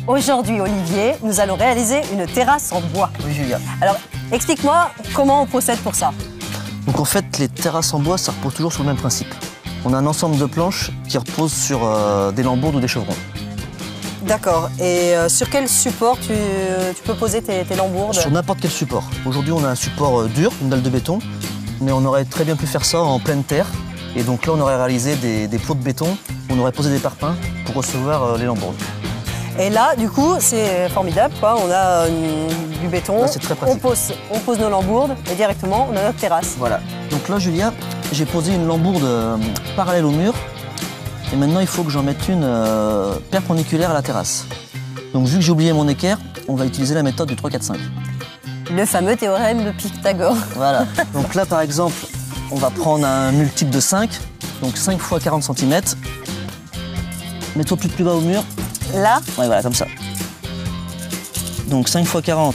Aujourd'hui, Olivier, nous allons réaliser une terrasse en bois. Oui, Julia. Alors, explique-moi comment on procède pour ça. Donc en fait, les terrasses en bois, ça repose toujours sur le même principe. On a un ensemble de planches qui reposent sur des lambourdes ou des chevrons. D'accord. Et sur quel support tu peux poser tes lambourdes? Sur n'importe quel support. Aujourd'hui, on a un support dur, une dalle de béton, mais on aurait très bien pu faire ça en pleine terre. Et donc là, on aurait réalisé des plots de béton, on aurait posé des parpaings pour recevoir les lambourdes. Et là, du coup, c'est formidable, quoi. On a du béton, là, c'est très pratique. On pose nos lambourdes et directement, on a notre terrasse. Voilà. Donc là, Julia, j'ai posé une lambourde parallèle au mur. Et maintenant, il faut que j'en mette une perpendiculaire à la terrasse. Donc vu que j'ai oublié mon équerre, on va utiliser la méthode du 3-4-5. Le fameux théorème de Pythagore. Voilà. Donc là, par exemple, on va prendre un multiple de 5. Donc 5 x 40 cm. Mets-toi plus bas au mur. Là? Ouais, voilà, comme ça. Donc 5 x 40,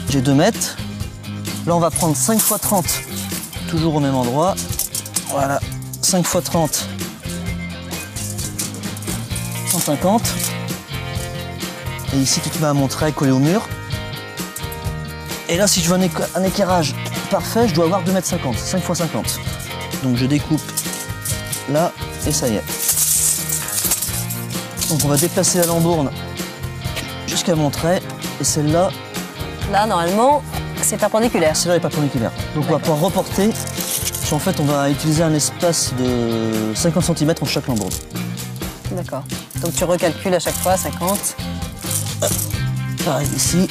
j'ai 2 mètres. Là, on va prendre 5 x 30, toujours au même endroit. Voilà, 5 x 30, 150. Et ici, tu te mets à mon trait collé au mur. Et là, si je veux un éclairage parfait, je dois avoir 2,50 m, 5 x 50. Donc je découpe là, et ça y est. Donc on va déplacer la lambourde jusqu'à mon trait, et celle-là... Là, normalement, c'est perpendiculaire. Celle-là est perpendiculaire. Donc on va pouvoir reporter. En fait, on va utiliser un espace de 50 cm entre chaque lambourde. D'accord. Donc tu recalcules à chaque fois 50. Hop. Pareil ici.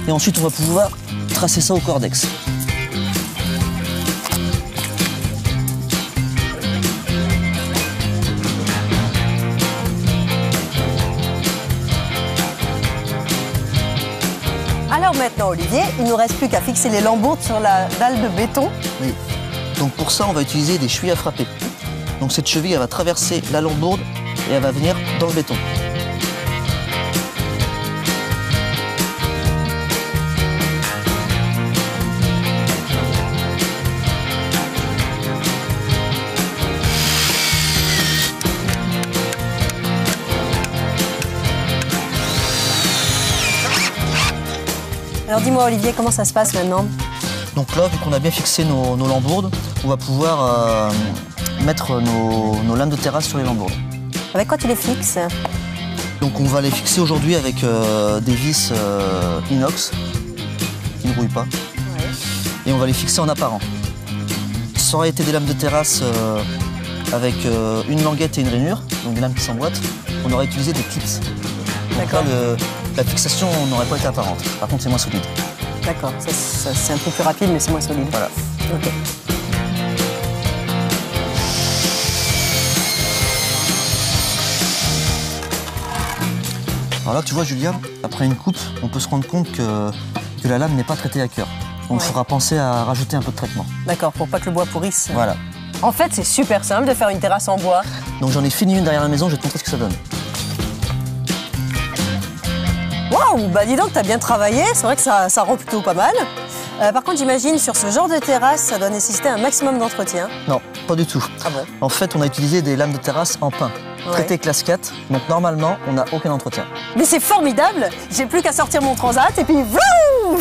Et ensuite, on va pouvoir tracer ça au cordex. Alors maintenant, Olivier, il ne nous reste plus qu'à fixer les lambourdes sur la dalle de béton. Oui. Donc pour ça, on va utiliser des chevilles à frapper. Donc cette cheville, elle va traverser la lambourde et elle va venir dans le béton. Alors dis-moi, Olivier, comment ça se passe maintenant? Donc là, vu qu'on a bien fixé nos lambourdes, on va pouvoir mettre nos lames de terrasse sur les lambourdes. Avec quoi tu les fixes? Donc on va les fixer aujourd'hui avec des vis inox qui ne rouillent pas. Ouais. Et on va les fixer en apparent. Ça aurait été des lames de terrasse avec une languette et une rainure, donc des lames qui s'emboîtent. On aurait utilisé des clips. Donc là, la fixation n'aurait pas été apparente. Par contre, c'est moins solide. D'accord, c'est un peu plus rapide, mais c'est moins solide. Voilà. Ok. Alors là, tu vois, Julia, après une coupe, on peut se rendre compte que la lame n'est pas traitée à cœur. Donc il faudra penser à rajouter un peu de traitement. D'accord, pour pas que le bois pourrisse. Voilà. En fait, c'est super simple de faire une terrasse en bois. Donc j'en ai fini une derrière la maison, je vais te montrer ce que ça donne. Waouh, bah dis donc, t'as bien travaillé, c'est vrai que ça rend plutôt pas mal. Par contre, j'imagine, sur ce genre de terrasse, ça doit nécessiter un maximum d'entretien. Non, pas du tout. Ah bon? En fait, on a utilisé des lames de terrasse en pin, traitées classe 4, donc normalement, on n'a aucun entretien. Mais c'est formidable! J'ai plus qu'à sortir mon transat et puis... Wouh